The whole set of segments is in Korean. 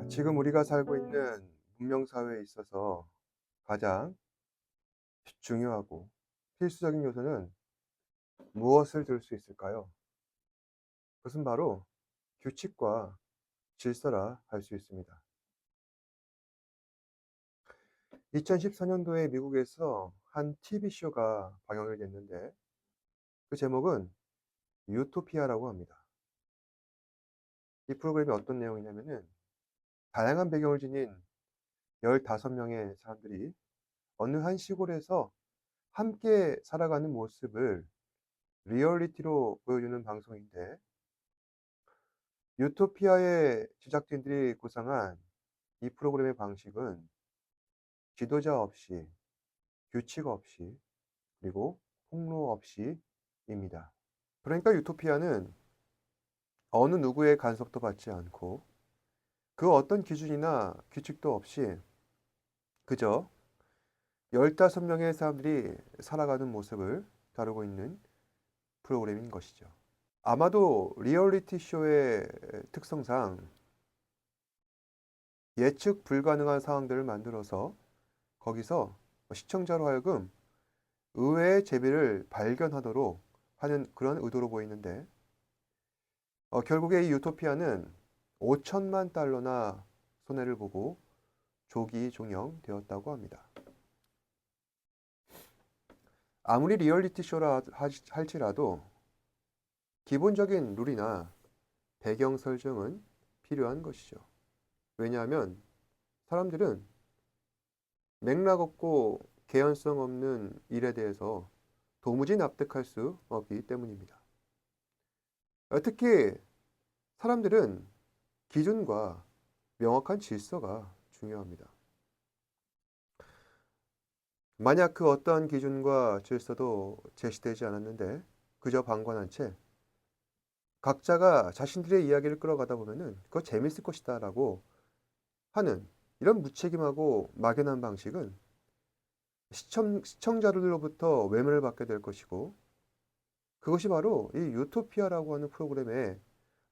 지금 우리가 살고 있는 문명사회에 있어서 가장 중요하고 필수적인 요소는 무엇을 들 수 있을까요? 그것은 바로 규칙과 질서라 할 수 있습니다. 2014년도에 미국에서 한 TV쇼가 방영이 됐는데 그 제목은 유토피아라고 합니다. 이 프로그램이 어떤 내용이냐면은 다양한 배경을 지닌 15명의 사람들이 어느 한 시골에서 함께 살아가는 모습을 리얼리티로 보여주는 방송인데 유토피아의 제작진들이 구상한 이 프로그램의 방식은 지도자 없이, 규칙 없이, 그리고 폭로 없이입니다. 그러니까 유토피아는 어느 누구의 간섭도 받지 않고 그 어떤 기준이나 규칙도 없이 그저 15명의 사람들이 살아가는 모습을 다루고 있는 프로그램인 것이죠. 아마도 리얼리티 쇼의 특성상 예측 불가능한 상황들을 만들어서 거기서 시청자로 하여금 의외의 재미를 발견하도록 하는 그런 의도로 보이는데 결국에 이 유토피아는 5천만 달러나 손해를 보고 조기 종영되었다고 합니다. 아무리 리얼리티 쇼라 할지라도 기본적인 룰이나 배경 설정은 필요한 것이죠. 왜냐하면 사람들은 맥락 없고 개연성 없는 일에 대해서 도무지 납득할 수 없기 때문입니다. 특히 사람들은 기준과 명확한 질서가 중요합니다. 만약 그 어떠한 기준과 질서도 제시되지 않았는데 그저 방관한 채 각자가 자신들의 이야기를 끌어가다 보면은 그거 재밌을 것이다 라고 하는 이런 무책임하고 막연한 방식은 시청자들로부터 외면을 받게 될 것이고 그것이 바로 이 유토피아라고 하는 프로그램의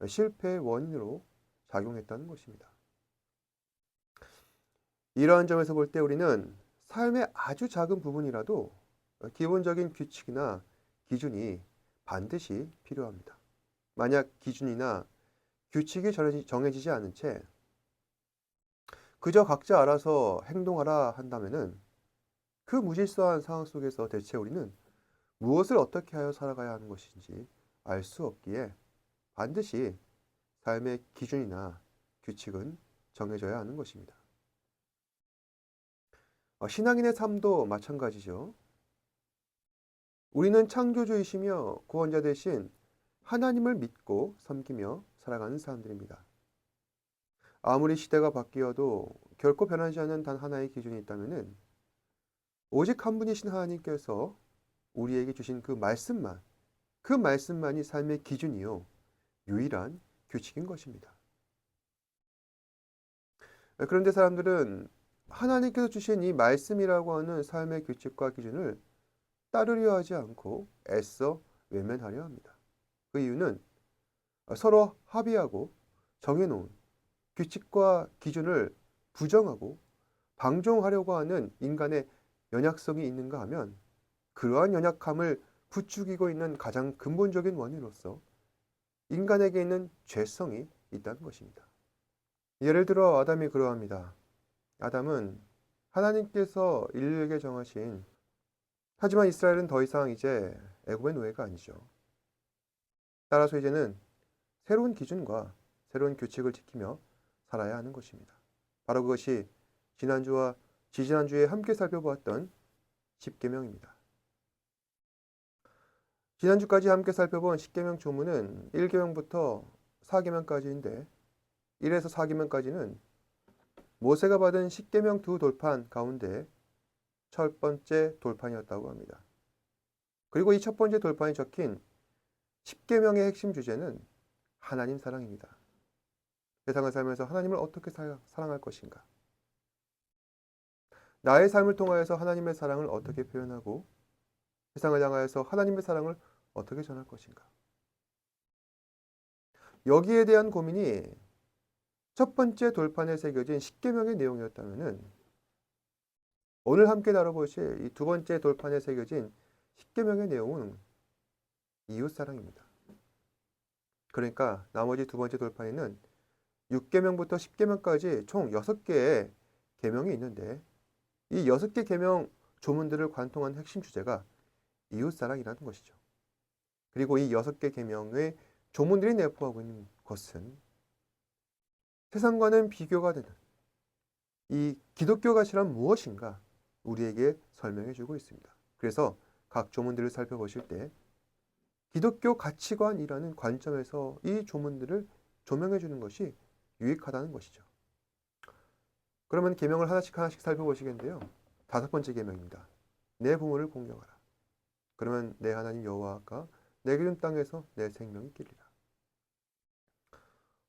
실패의 원인으로 작용했다는 것입니다. 이러한 점에서 볼 때 우리는 삶의 아주 작은 부분이라도 기본적인 규칙이나 기준이 반드시 필요합니다. 만약 기준이나 규칙이 정해지지 않은 채 그저 각자 알아서 행동하라 한다면은 그 무질서한 상황 속에서 대체 우리는 무엇을 어떻게 하여 살아가야 하는 것인지 알 수 없기에 반드시 삶의 기준이나 규칙은 정해져야 하는 것입니다. 신앙인의 삶도 마찬가지죠. 우리는 창조주이시며 구원자 대신 하나님을 믿고 섬기며 살아가는 사람들입니다. 아무리 시대가 바뀌어도 결코 변하지 않는 단 하나의 기준이 있다면 오직 한 분이신 하나님께서 우리에게 주신 그 말씀만이 삶의 기준이요 유일한 규칙인 것입니다. 그런데 사람들은 하나님께서 주신 이 말씀이라고 하는 삶의 규칙과 기준을 따르려 하지 않고 애써 외면하려 합니다. 그 이유는 서로 합의하고 정해놓은 규칙과 기준을 부정하고 방종하려고 하는 인간의 연약성이 있는가 하면 그러한 연약함을 부추기고 있는 가장 근본적인 원인으로서 인간에게 있는 죄성이 있다는 것입니다. 예를 들어 아담이 그러합니다. 아담은 하나님께서 인류에게 정하신 하지만 이스라엘은 더 이상 이제 애굽의 노예가 아니죠. 따라서 이제는 새로운 기준과 새로운 규칙을 지키며 살아야 하는 것입니다. 바로 그것이 지난주와 지지난주에 함께 살펴보았던 십계명입니다. 지난주까지 함께 살펴본 십계명 조문은 1계명부터 4계명까지인데 1에서 4계명까지는 모세가 받은 십계명 두 돌판 가운데 첫 번째 돌판이었다고 합니다. 그리고 이 첫 번째 돌판이 적힌 십계명의 핵심 주제는 하나님 사랑입니다. 세상을 살면서 하나님을 어떻게 사랑할 것인가? 나의 삶을 통하여서 하나님의 사랑을 어떻게 표현하고 세상을 향하여서 하나님의 사랑을 어떻게 전할 것인가? 여기에 대한 고민이 첫 번째 돌판에 새겨진 십계명의 내용이었다면은 오늘 함께 다뤄보실 이 두 번째 돌판에 새겨진 십계명의 내용은 이웃사랑입니다. 그러니까 나머지 두 번째 돌판에는 6계명부터 10계명까지 총 6개의 계명이 있는데 이 6개 계명 조문들을 관통한 핵심 주제가 이웃사랑이라는 것이죠. 그리고 이 6개 계명의 조문들이 내포하고 있는 것은 세상과는 비교가 되는 이 기독교 가치란 무엇인가 우리에게 설명해 주고 있습니다. 그래서 각 조문들을 살펴보실 때 기독교 가치관이라는 관점에서 이 조문들을 조명해 주는 것이 유익하다는 것이죠. 그러면 계명을 하나씩 하나씩 살펴보시겠는데요. 5번째 계명입니다. 내 부모를 공경하라. 그러면 내 하나님 여호와가 내게 준 땅에서 내 생명이 있기리라.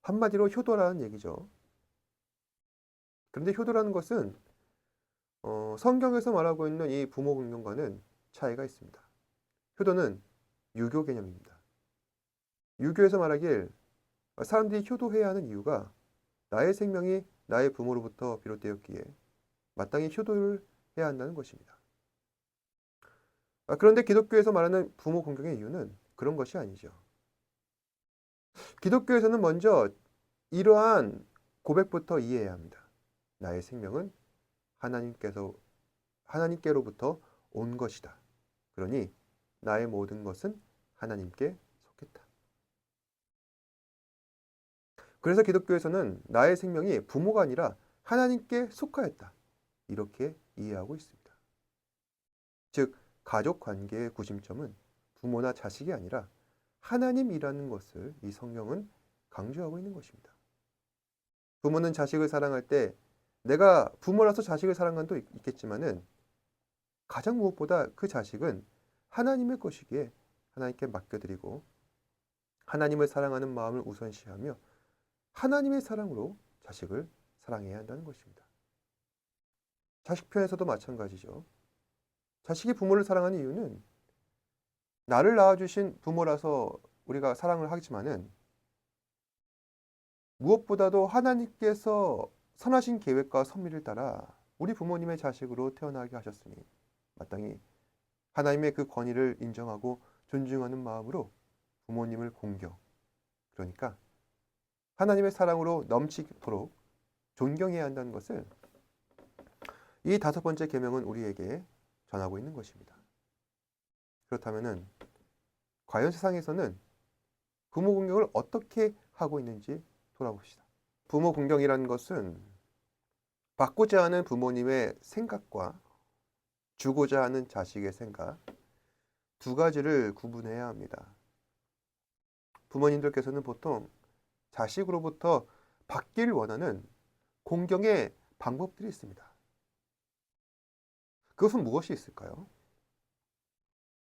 한마디로 효도라는 얘기죠. 그런데 효도라는 것은 성경에서 말하고 있는 이 부모 공경과는 차이가 있습니다. 효도는 유교 개념입니다. 유교에서 말하길 사람들이 효도해야 하는 이유가 나의 생명이 나의 부모로부터 비롯되었기에 마땅히 효도를 해야 한다는 것입니다. 그런데 기독교에서 말하는 부모 공경의 이유는 그런 것이 아니죠. 기독교에서는 먼저 이러한 고백부터 이해해야 합니다. 나의 생명은 하나님께로부터 온 것이다. 그러니 나의 모든 것은 하나님께 속했다. 그래서 기독교에서는 나의 생명이 부모가 아니라 하나님께 속하였다. 이렇게 이해하고 있습니다. 즉, 가족 관계의 구심점은 부모나 자식이 아니라 하나님이라는 것을 이 성경은 강조하고 있는 것입니다. 부모는 자식을 사랑할 때 내가 부모라서 자식을 사랑한 것도 있겠지만은 가장 무엇보다 그 자식은 하나님의 것이기에 하나님께 맡겨드리고 하나님을 사랑하는 마음을 우선시하며 하나님의 사랑으로 자식을 사랑해야 한다는 것입니다. 자식 편에서도 마찬가지죠. 자식이 부모를 사랑하는 이유는 나를 낳아주신 부모라서 우리가 사랑을 하지만은 무엇보다도 하나님께서 선하신 계획과 섭리를 따라 우리 부모님의 자식으로 태어나게 하셨으니 마땅히 하나님의 그 권위를 인정하고 존중하는 마음으로 부모님을 공경, 그러니까 하나님의 사랑으로 넘치도록 존경해야 한다는 것을 이 5번째 계명은 우리에게 전하고 있는 것입니다. 그렇다면은 과연 세상에서는 부모 공경을 어떻게 하고 있는지 돌아봅시다. 부모 공경이라는 것은 받고자 하는 부모님의 생각과 주고자 하는 자식의 생각 두 가지를 구분해야 합니다. 부모님들께서는 보통 자식으로부터 받기를 원하는 공경의 방법들이 있습니다. 그것은 무엇이 있을까요?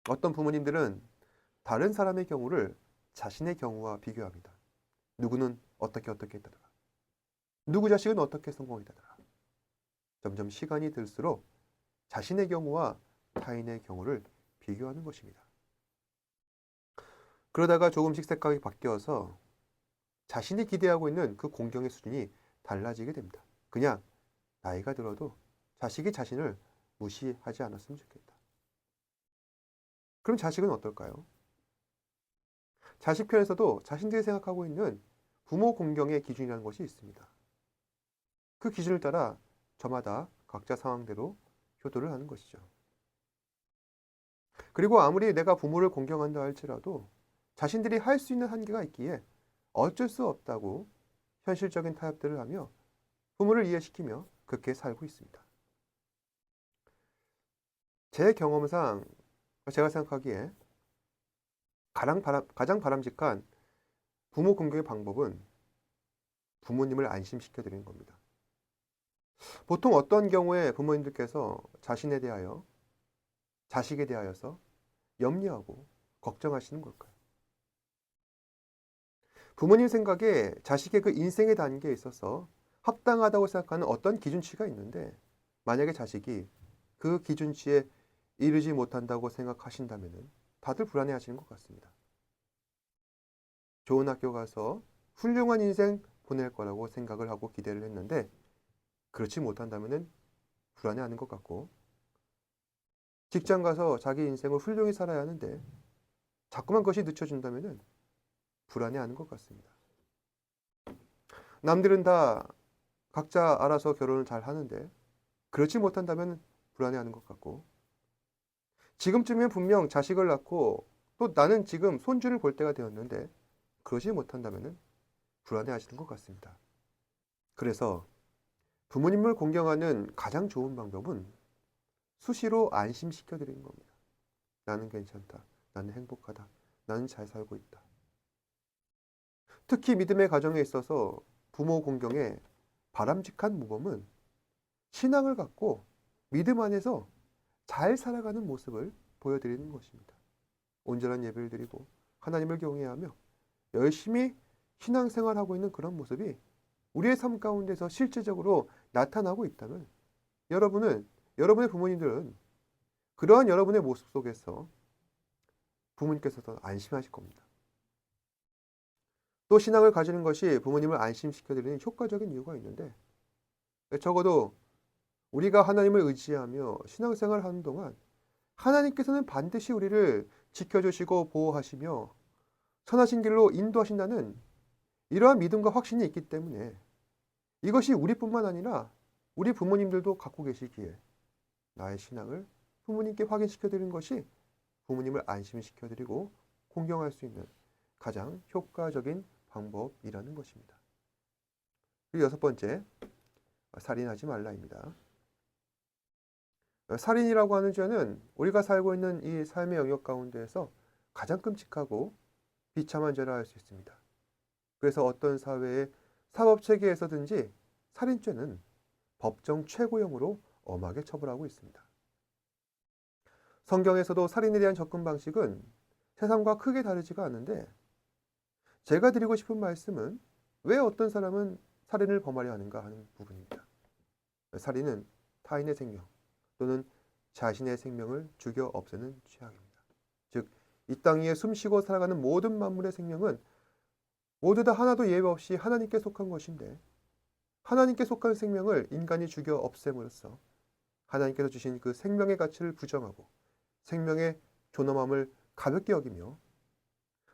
어떤 부모님들은 다른 사람의 경우를 자신의 경우와 비교합니다. 누구는 어떻게 했다더라. 누구 자식은 어떻게 성공했다더라. 점점 시간이 들수록 자신의 경우와 타인의 경우를 비교하는 것입니다. 그러다가 조금씩 생각이 바뀌어서 자신이 기대하고 있는 그 공경의 수준이 달라지게 됩니다. 그냥 나이가 들어도 자식이 자신을 무시하지 않았으면 좋겠다. 그럼 자식은 어떨까요? 자식 편에서도 자신들이 생각하고 있는 부모 공경의 기준이라는 것이 있습니다. 그 기준을 따라 저마다 각자 상황대로 효도를 하는 것이죠. 그리고 아무리 내가 부모를 공경한다 할지라도 자신들이 할 수 있는 한계가 있기에 어쩔 수 없다고 현실적인 타협들을 하며 부모를 이해시키며 그렇게 살고 있습니다. 제 경험상 제가 생각하기에 가장 바람직한 부모 공경의 방법은 부모님을 안심시켜 드리는 겁니다. 보통 어떤 경우에 부모님들께서 자신에 대하여 자식에 대하여서 염려하고 걱정하시는 걸까요? 부모님 생각에 자식의 그 인생의 단계에 있어서 합당하다고 생각하는 어떤 기준치가 있는데 만약에 자식이 그 기준치에 이르지 못한다고 생각하신다면 다들 불안해하시는 것 같습니다. 좋은 학교 가서 훌륭한 인생 보낼 거라고 생각을 하고 기대를 했는데 그렇지 못한다면은 불안해하는 것 같고 직장 가서 자기 인생을 훌륭히 살아야 하는데 자꾸만 그것이 늦춰진다면은 불안해하는 것 같습니다. 남들은 다 각자 알아서 결혼을 잘 하는데 그렇지 못한다면 불안해하는 것 같고 지금쯤이면 분명 자식을 낳고 또 나는 지금 손주를 볼 때가 되었는데 그러지 못한다면 불안해하시는 것 같습니다. 그래서 부모님을 공경하는 가장 좋은 방법은 수시로 안심시켜 드리는 겁니다. 나는 괜찮다. 나는 행복하다. 나는 잘 살고 있다. 특히 믿음의 가정에 있어서 부모 공경의 바람직한 모범은 신앙을 갖고 믿음 안에서 잘 살아가는 모습을 보여드리는 것입니다. 온전한 예배를 드리고 하나님을 경외하며 열심히 신앙생활하고 있는 그런 모습이 우리의 삶 가운데서 실질적으로 나타나고 있다면 여러분의 부모님들은 그러한 여러분의 모습 속에서 부모님께서도 안심하실 겁니다. 또 신앙을 가지는 것이 부모님을 안심시켜드리는 효과적인 이유가 있는데 적어도 우리가 하나님을 의지하며 신앙생활을 하는 동안 하나님께서는 반드시 우리를 지켜주시고 보호하시며 선하신 길로 인도하신다는 이러한 믿음과 확신이 있기 때문에 이것이 우리뿐만 아니라 우리 부모님들도 갖고 계시기에 나의 신앙을 부모님께 확인시켜드리는 것이 부모님을 안심시켜드리고 공경할 수 있는 가장 효과적인 방법이라는 것입니다. 그리고 여섯 번째, 살인하지 말라입니다. 살인이라고 하는 죄는 우리가 살고 있는 이 삶의 영역 가운데에서 가장 끔찍하고 비참한 죄라 할 수 있습니다. 그래서 어떤 사회의 사법체계에서든지 살인죄는 법정 최고형으로 엄하게 처벌하고 있습니다. 성경에서도 살인에 대한 접근 방식은 세상과 크게 다르지가 않은데 제가 드리고 싶은 말씀은 왜 어떤 사람은 살인을 범하려 하는가 하는 부분입니다. 살인은 타인의 생명 또는 자신의 생명을 죽여 없애는 죄악입니다. 즉, 이 땅 위에 숨쉬고 살아가는 모든 만물의 생명은 모두 다 하나도 예외 없이 하나님께 속한 것인데 하나님께 속한 생명을 인간이 죽여 없앰으로써 하나님께서 주신 그 생명의 가치를 부정하고 생명의 존엄함을 가볍게 여기며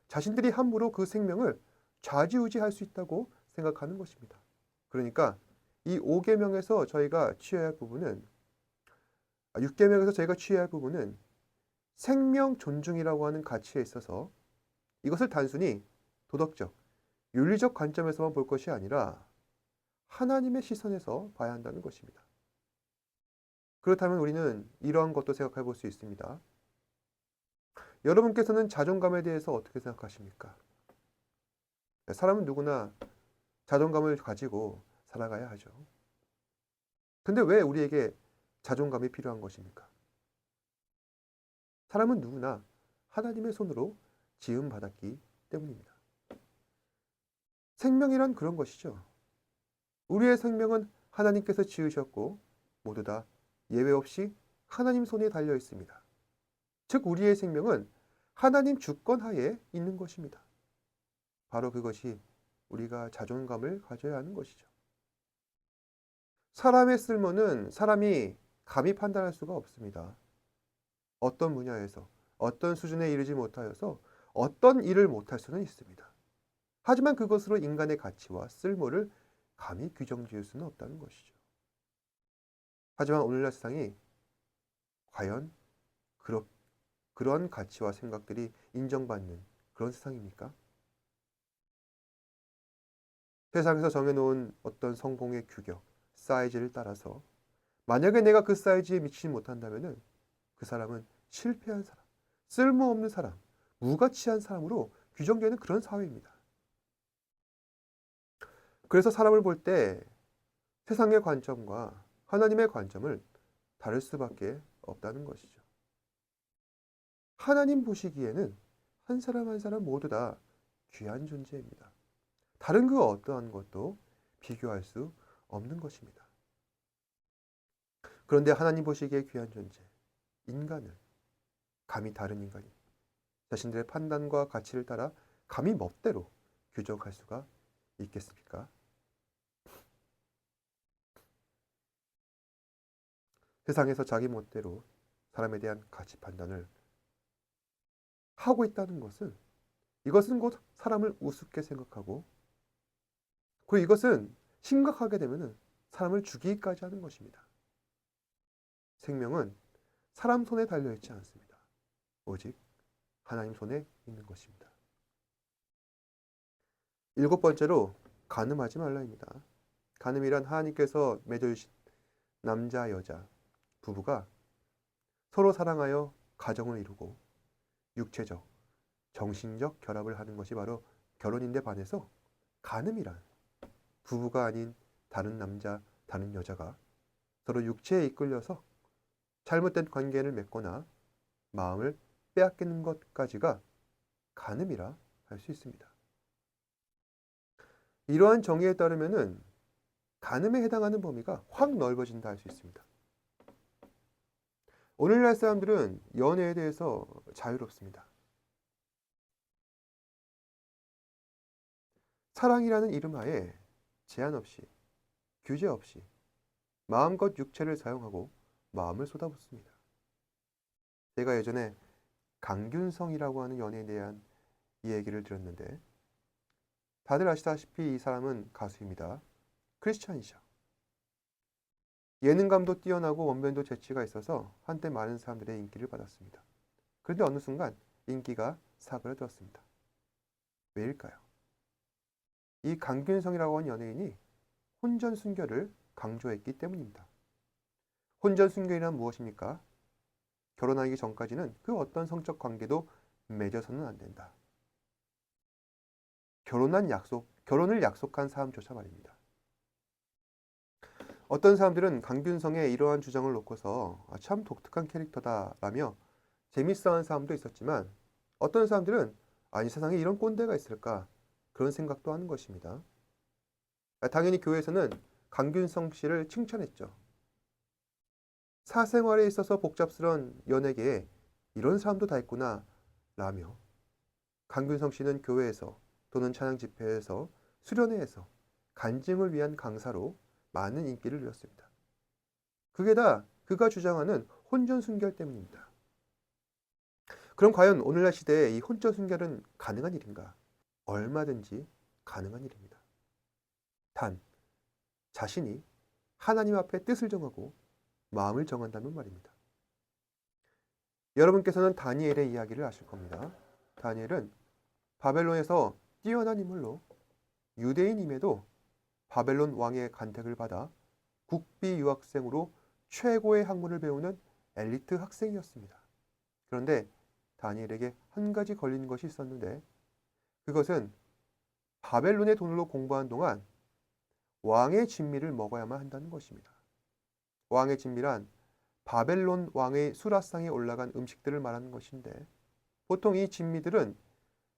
자신들이 함부로 그 생명을 좌지우지할 수 있다고 생각하는 것입니다. 그러니까 이 5계명에서 저희가 취해야 할 부분은 6계명에서 저희가 취해야 할 부분은 생명 존중이라고 하는 가치에 있어서 이것을 단순히 도덕적, 윤리적 관점에서만 볼 것이 아니라 하나님의 시선에서 봐야 한다는 것입니다. 그렇다면 우리는 이러한 것도 생각해 볼 수 있습니다. 여러분께서는 자존감에 대해서 어떻게 생각하십니까? 사람은 누구나 자존감을 가지고 살아가야 하죠. 근데 왜 우리에게 자존감이 필요한 것입니까? 사람은 누구나 하나님의 손으로 지음받았기 때문입니다. 생명이란 그런 것이죠. 우리의 생명은 하나님께서 지으셨고 모두 다 예외 없이 하나님 손에 달려 있습니다. 즉 우리의 생명은 하나님 주권 하에 있는 것입니다. 바로 그것이 우리가 자존감을 가져야 하는 것이죠. 사람의 쓸모는 사람이 감히 판단할 수가 없습니다. 어떤 분야에서 어떤 수준에 이르지 못하여서 어떤 일을 못할 수는 있습니다. 하지만 그것으로 인간의 가치와 쓸모를 감히 규정 지을 수는 없다는 것이죠. 하지만 오늘날 세상이 과연 그런 가치와 생각들이 인정받는 그런 세상입니까? 세상에서 정해놓은 어떤 성공의 규격, 사이즈를 따라서 만약에 내가 그 사이즈에 미치지 못한다면 그 사람은 실패한 사람, 쓸모없는 사람, 무가치한 사람으로 규정되는 그런 사회입니다. 그래서 사람을 볼 때 세상의 관점과 하나님의 관점을 다를 수밖에 없다는 것이죠. 하나님 보시기에는 한 사람 한 사람 모두 다 귀한 존재입니다. 다른 그 어떠한 것도 비교할 수 없는 것입니다. 그런데 하나님 보시기에 귀한 존재, 인간을 감히 다른 인간이 자신들의 판단과 가치를 따라 감히 멋대로 규정할 수가 있겠습니까? 세상에서 자기 멋대로 사람에 대한 가치 판단을 하고 있다는 것은, 이것은 곧 사람을 우습게 생각하고, 그리고 이것은 심각하게 되면 사람을 죽이기까지 하는 것입니다. 생명은 사람 손에 달려있지 않습니다. 오직 하나님 손에 있는 것입니다. 7번째로 간음하지 말라입니다. 간음이란 하나님께서 맺어주신 남자, 여자, 부부가 서로 사랑하여 가정을 이루고 육체적, 정신적 결합을 하는 것이 바로 결혼인데 반해서 간음이란 부부가 아닌 다른 남자, 다른 여자가 서로 육체에 이끌려서 잘못된 관계를 맺거나 마음을 빼앗기는 것까지가 간음이라 할 수 있습니다. 이러한 정의에 따르면은 간음에 해당하는 범위가 확 넓어진다 할 수 있습니다. 오늘날 사람들은 연애에 대해서 자유롭습니다. 사랑이라는 이름 하에 제한 없이, 규제 없이 마음껏 육체를 사용하고 마음을 쏟아붓습니다. 제가 예전에 강균성이라고 하는 연예인에 대한 이야기를 들었는데, 다들 아시다시피 이 사람은 가수입니다. 크리스찬이죠. 예능감도 뛰어나고 원변도 재치가 있어서 한때 많은 사람들의 인기를 받았습니다. 그런데 어느 순간 인기가 사그라들었습니다. 왜일까요? 이 강균성이라고 하는 연예인이 혼전순결을 강조했기 때문입니다. 혼전순결이란 무엇입니까? 결혼하기 전까지는 그 어떤 성적 관계도 맺어서는 안 된다. 결혼을 약속한 사람조차 말입니다. 어떤 사람들은 강균성의 이러한 주장을 놓고서 참 독특한 캐릭터다라며 재밌어하는 사람도 있었지만, 어떤 사람들은 아니 세상에 이런 꼰대가 있을까 그런 생각도 하는 것입니다. 당연히 교회에서는 강균성 씨를 칭찬했죠. 사생활에 있어서 복잡스러운 연예계에 이런 사람도 다 있구나 라며, 강균성 씨는 교회에서 또는 찬양 집회에서 수련회에서 간증을 위한 강사로 많은 인기를 누렸습니다. 그게 다 그가 주장하는 혼전순결 때문입니다. 그럼 과연 오늘날 시대에 이 혼전순결은 가능한 일인가? 얼마든지 가능한 일입니다. 단, 자신이 하나님 앞에 뜻을 정하고 마음을 정한다면 말입니다. 여러분께서는 다니엘의 이야기를 아실 겁니다. 다니엘은 바벨론에서 뛰어난 인물로 유대인임에도 바벨론 왕의 간택을 받아 국비 유학생으로 최고의 학문을 배우는 엘리트 학생이었습니다. 그런데 다니엘에게 한 가지 걸린 것이 있었는데, 그것은 바벨론의 돈으로 공부한 동안 왕의 진미를 먹어야만 한다는 것입니다. 왕의 진미란 바벨론 왕의 수라상에 올라간 음식들을 말하는 것인데, 보통 이 진미들은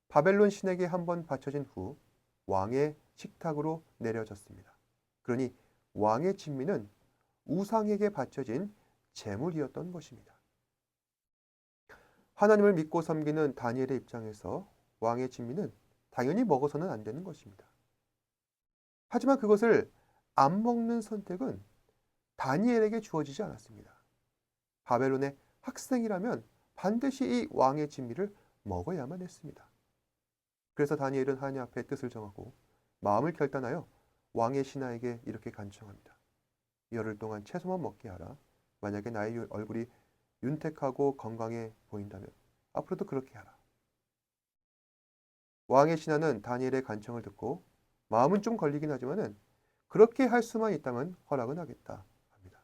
바벨론 신에게 한번 바쳐진 후 왕의 식탁으로 내려졌습니다. 그러니 왕의 진미는 우상에게 바쳐진 제물이었던 것입니다. 하나님을 믿고 섬기는 다니엘의 입장에서 왕의 진미는 당연히 먹어서는 안 되는 것입니다. 하지만 그것을 안 먹는 선택은 다니엘에게 주어지지 않았습니다. 바벨론의 학생이라면 반드시 이 왕의 진미를 먹어야만 했습니다. 그래서 다니엘은 하나님 앞에 뜻을 정하고 마음을 결단하여 왕의 신하에게 이렇게 간청합니다. 열흘 동안 채소만 먹게 하라. 만약에 나의 얼굴이 윤택하고 건강해 보인다면 앞으로도 그렇게 하라. 왕의 신하는 다니엘의 간청을 듣고 마음은 좀 걸리긴 하지만은 그렇게 할 수만 있다면 허락은 하겠다 합니다.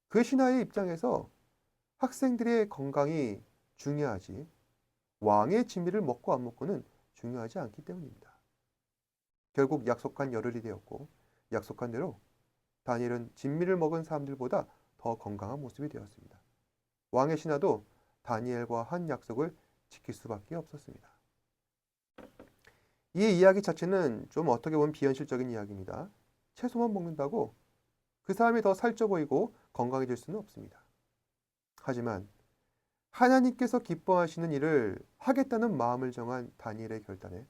그 신하의 입장에서 학생들의 건강이 중요하지 왕의 진미를 먹고 안 먹고는 중요하지 않기 때문입니다. 결국 약속한 열흘이 되었고, 약속한 대로 다니엘은 진미를 먹은 사람들보다 더 건강한 모습이 되었습니다. 왕의 신하도 다니엘과 한 약속을 지킬 수밖에 없었습니다. 이 이야기 자체는 좀 어떻게 보면 비현실적인 이야기입니다. 채소만 먹는다고 그 사람이 더 살쪄 보이고 건강해질 수는 없습니다. 하지만 하나님께서 기뻐하시는 일을 하겠다는 마음을 정한 다니엘의 결단에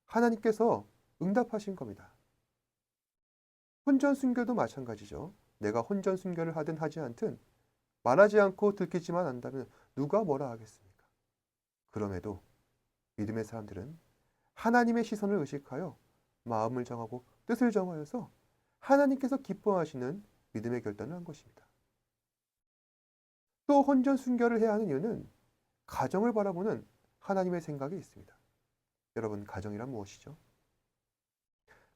하나님께서 응답하신 겁니다. 혼전순결도 마찬가지죠. 내가 혼전순결을 하든 하지 않든 말하지 않고 들키지만 않다면 누가 뭐라 하겠습니까? 그럼에도 믿음의 사람들은 하나님의 시선을 의식하여 마음을 정하고 뜻을 정하여서 하나님께서 기뻐하시는 믿음의 결단을 한 것입니다. 또 혼전순결을 해야 하는 이유는 가정을 바라보는 하나님의 생각이 있습니다. 여러분, 가정이란 무엇이죠?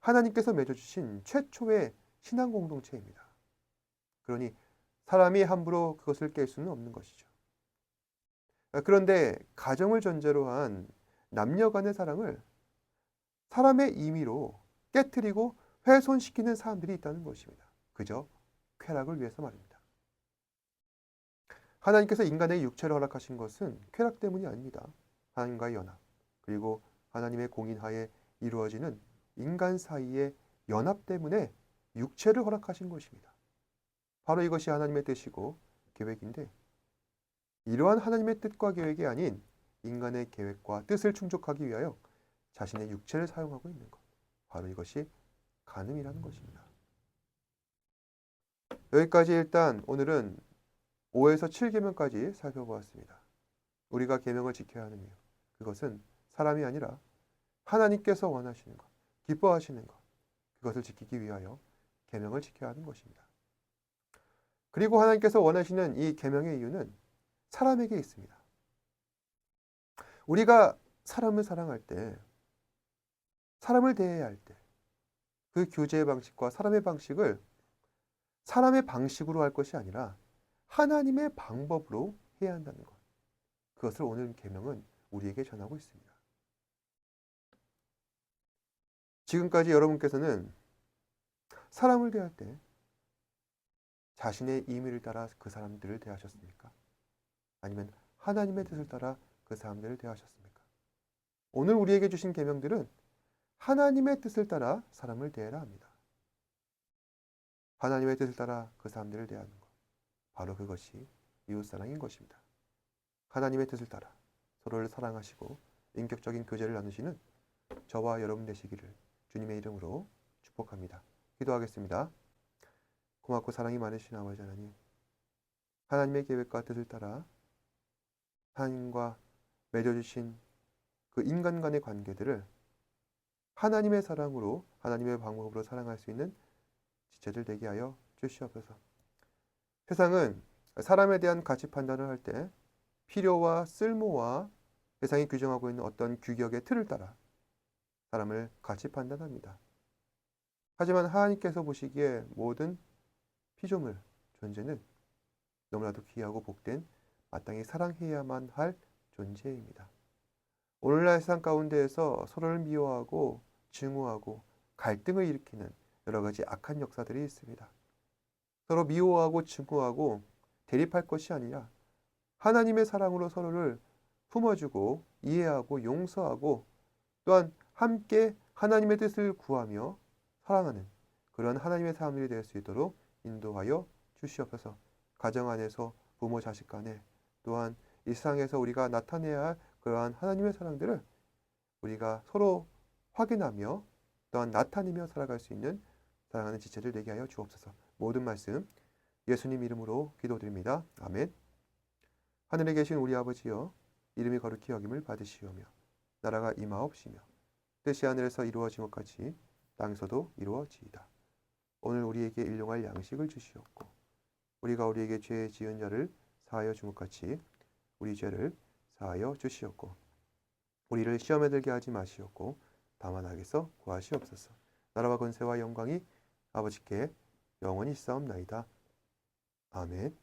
하나님께서 맺어주신 최초의 신앙 공동체입니다. 그러니 사람이 함부로 그것을 깰 수는 없는 것이죠. 그런데 가정을 전제로 한 남녀 간의 사랑을 사람의 임의로 깨트리고 훼손시키는 사람들이 있다는 것입니다. 그저 쾌락을 위해서 말입니다. 하나님께서 인간의 육체를 허락하신 것은 쾌락 때문이 아닙니다. 하나님과의 연합, 그리고 하나님의 공인하에 이루어지는 인간 사이의 연합 때문에 육체를 허락하신 것입니다. 바로 이것이 하나님의 뜻이고 계획인데, 이러한 하나님의 뜻과 계획이 아닌 인간의 계획과 뜻을 충족하기 위하여 자신의 육체를 사용하고 있는 것, 바로 이것이 간음이라는 것입니다. 여기까지 일단 오늘은 5에서 7계명까지 살펴보았습니다. 우리가 계명을 지켜야 하는 이유, 그것은 사람이 아니라 하나님께서 원하시는 것, 기뻐하시는 것, 그것을 지키기 위하여 계명을 지켜야 하는 것입니다. 그리고 하나님께서 원하시는 이 계명의 이유는 사람에게 있습니다. 우리가 사람을 사랑할 때, 사람을 대해야 할 때, 그 교제의 방식과 사람의 방식을 사람의 방식으로 할 것이 아니라 하나님의 방법으로 해야 한다는 것. 그것을 오늘 계명은 우리에게 전하고 있습니다. 지금까지 여러분께서는 사람을 대할 때 자신의 임의를 따라 그 사람들을 대하셨습니까? 아니면 하나님의 뜻을 따라 그 사람들을 대하셨습니까? 오늘 우리에게 주신 계명들은 하나님의 뜻을 따라 사람을 대해라 합니다. 하나님의 뜻을 따라 그 사람들을 대하는 것, 바로 그것이 이웃사랑인 것입니다. 하나님의 뜻을 따라 서로를 사랑하시고 인격적인 교제를 나누시는 저와 여러분 되시기를 주님의 이름으로 축복합니다. 기도하겠습니다. 고맙고 사랑이 많으신 아버지 하나님, 하나님의 계획과 뜻을 따라 하나님과 맺어주신 그 인간 간의 관계들을 하나님의 사랑으로, 하나님의 방법으로 사랑할 수 있는 지체들 되게 하여 주시옵소서. 세상은 사람에 대한 가치 판단을 할 때 필요와 쓸모와 세상이 규정하고 있는 어떤 규격의 틀을 따라 사람을 가치 판단합니다. 하지만 하나님께서 보시기에 모든 피조물, 존재는 너무나도 귀하고 복된 마땅히 사랑해야만 할 존재입니다. 오늘날 세상 가운데에서 서로를 미워하고 증오하고 갈등을 일으키는 여러 가지 악한 역사들이 있습니다. 서로 미워하고 증오하고 대립할 것이 아니라 하나님의 사랑으로 서로를 품어주고 이해하고 용서하고 또한 함께 하나님의 뜻을 구하며 사랑하는 그런 하나님의 사람들이 될 수 있도록 인도하여 주시옵소서. 가정 안에서 부모 자식 간에 또한 이 세상에서 우리가 나타내야 할 그러한 하나님의 사랑들을 우리가 서로 확인하며 또한 나타내며 살아갈 수 있는 사랑하는 지체들 되게 하여 주옵소서. 모든 말씀 예수님 이름으로 기도드립니다. 아멘. 하늘에 계신 우리 아버지여, 이름이 거룩히 여김을 받으시오며 나라가 임하옵시며 뜻이 하늘에서 이루어진 것 같이 땅에서도 이루어지이다. 오늘 우리에게 일용할 양식을 주시옵고 우리가 우리에게 죄 지은 자를 사하여 준 것 같이 우리 죄를 사하여 주시옵고 우리를 시험에 들게 하지 마시옵고 다만 악에서 구하시옵소서. 나라와 권세와 영광이 아버지께 영원히 있사옵나이다. 아멘.